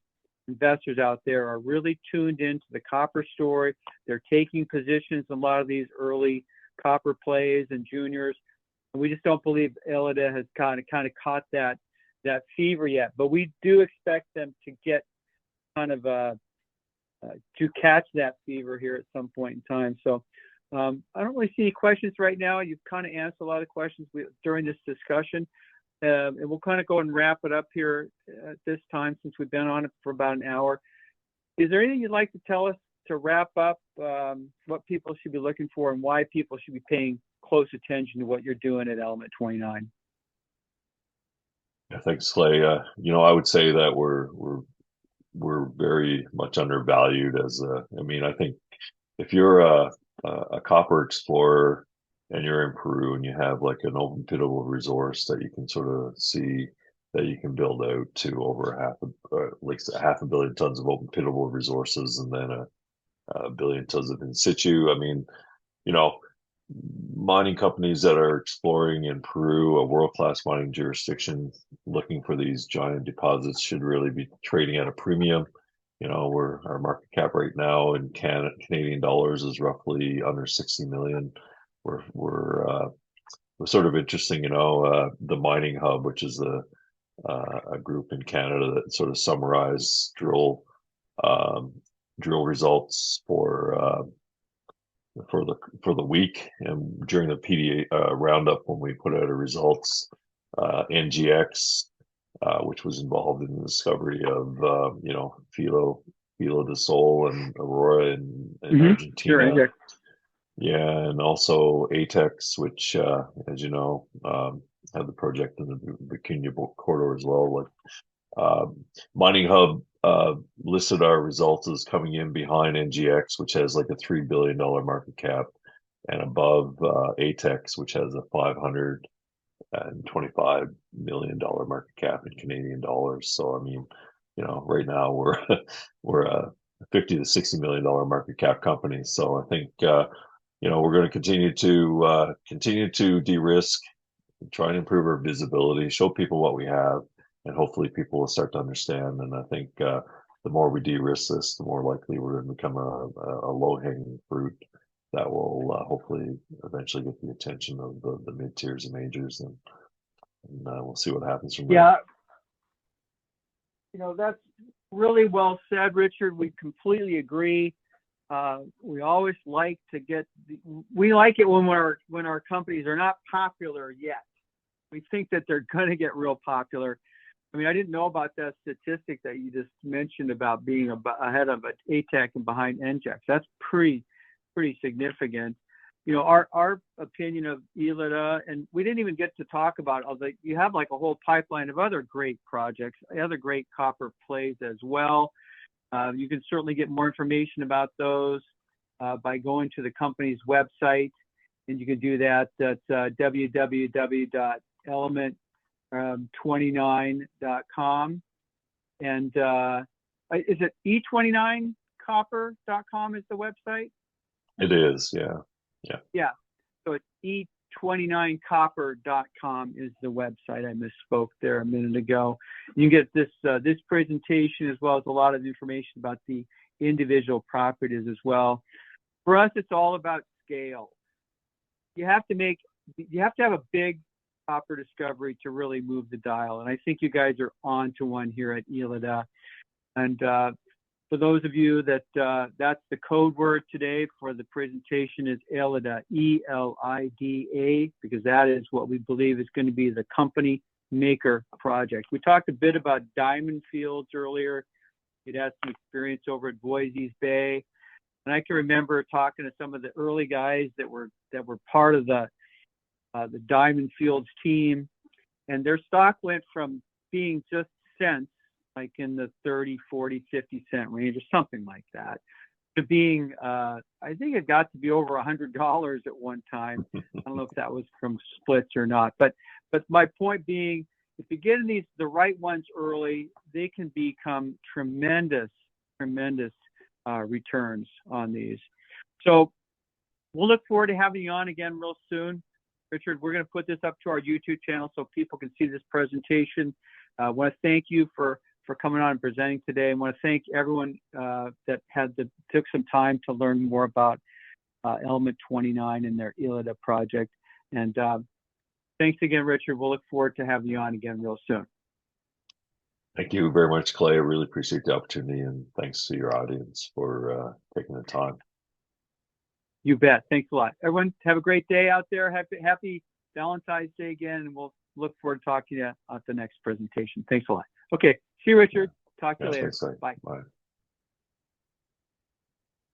Speaker 1: investors out there are really tuned into the copper story. They're taking positions in a lot of these early copper plays and juniors. And we just don't believe Elida has kind of caught that fever yet. But we do expect them to get kind of to catch that fever here at some point in time. So I don't really see any questions right now. You've kind of answered a lot of questions during this discussion. And we'll kind of go and wrap it up here at this time since we've been on it for about an hour. Is there anything you'd like to tell us to wrap up, what people should be looking for and why people should be paying close attention to what you're doing at Element 29?
Speaker 2: Yeah, thanks, Clay. I would say that we're very much undervalued I think if you're a copper explorer and you're in Peru and you have like an open pittable resource that you can sort of see that you can build out to over half a billion tons of open pittable resources and then a billion tons of in situ. I mean, mining companies that are exploring in Peru, a world-class mining jurisdiction, looking for these giant deposits should really be trading at a premium. Our market cap right now in Canadian dollars is roughly under 60 million. We're sort of interesting, the Mining Hub, which is a group in Canada that sort of summarize drill results for the week, and during the PDA roundup when we put out our results, NGX, which was involved in the discovery of Filo de Sol and Aurora in Argentina.
Speaker 1: Sure,
Speaker 2: yeah, and also ATEX, which, as you know, had the project in the Vicuña corridor as well. Mining Hub listed our results as coming in behind NGX, which has like a $3 billion market cap, and above ATEX, which has a $525 million market cap in Canadian dollars. So I mean, right now we're a $50 to $60 million market cap company. So I think we're going to continue to de-risk, try and improve our visibility, show people what we have, and hopefully people will start to understand. And I think the more we de-risk this, the more likely we're going to become a low-hanging fruit that will hopefully eventually get the attention of the mid-tiers and majors, and we'll see what happens from there.
Speaker 1: Yeah, that's really well said, Richard. We completely agree. We always like to we like it when our companies are not popular yet. We think that they're going to get real popular. I mean, I didn't know about that statistic that you just mentioned about being ahead of ATEC and behind NGX. That's pretty significant. Our opinion of Elida, and we didn't even get to talk about, you have like a whole pipeline of other great projects, other great copper plays as well. You can certainly get more information about those by going to the company's website, and you can do that at www.element29.com. And is it e29copper.com is the website?
Speaker 2: It is, yeah.
Speaker 1: Yeah. So it's e29copper.com is the website. I misspoke there a minute ago. You can get this presentation as well as a lot of information about the individual properties as well. For us, it's all about scale. You have to have a big copper discovery to really move the dial. And I think you guys are on to one here at Elida. And For those of you that that's the code word today for the presentation is ELIDA, E-L-I-D-A, because that is what we believe is going to be the company maker project. We talked a bit about diamond fields earlier. You'd had some experience over at Boise's Bay. And I can remember talking to some of the early guys that were part of the diamond fields team, and their stock went from being just cents, like in the 30, 40, 50 cent range or something like that, to being, I think it got to be over $100 at one time. I don't know if that was from splits or not, but my point being, if you get in the right ones early, they can become tremendous returns on these. So we'll look forward to having you on again real soon. Richard, we're going to put this up to our YouTube channel so people can see this presentation. I want to thank you for coming on and presenting today. I want to thank everyone that took some time to learn more about Element 29 and their ELIDA project. And thanks again, Richard. We'll look forward to having you on again real soon.
Speaker 2: Thank you very much, Clay. I really appreciate the opportunity, and thanks to your audience for taking the time.
Speaker 1: You bet. Thanks a lot. Everyone, have a great day out there. Happy Valentine's Day again, and we'll look forward to talking to you at the next presentation. Thanks a lot. Okay. See you, Richard. Talk to you later.
Speaker 2: Thanks,
Speaker 1: Bye.
Speaker 2: Bye.